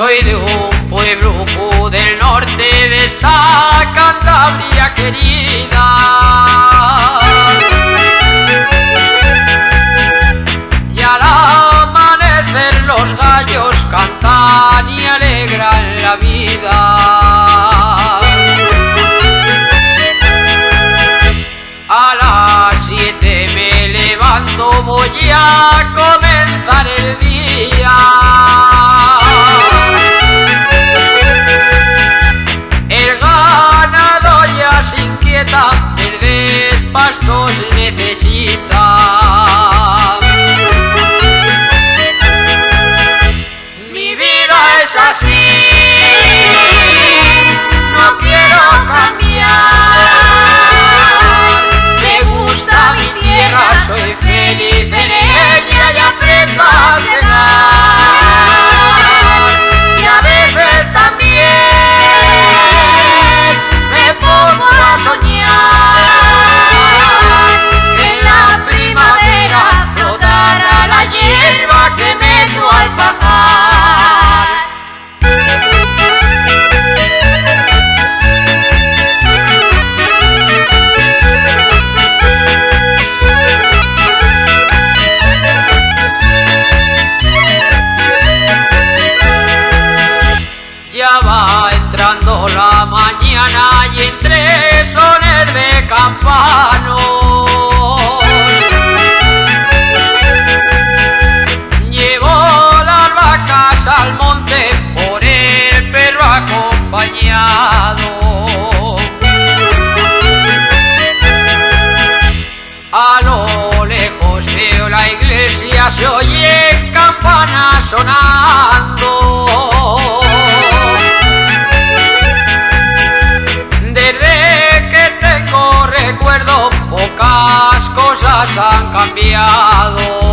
Soy de un pueblo del norte de esta Cantabria querida. Y al amanecer los gallos cantan y alegran la vida. A las 7 me levanto, voy a comenzar el día. El ganado ya se inquieta, verdes pastos necesita. Mi vida es así, no quiero cambiar. Me gusta mi tierra, soy feliz en ella y aprendo a cenar. Y a veces también me pongo a soñar que en la primavera brotará la hierba que meto al pajar. Ya va entrando la mañana y entre sones de campanos llevo las vacas al monte por el perro acompañado. A lo lejos veo la iglesia, se oye campanas sonando. Desde que tengo recuerdo, pocas cosas han cambiado.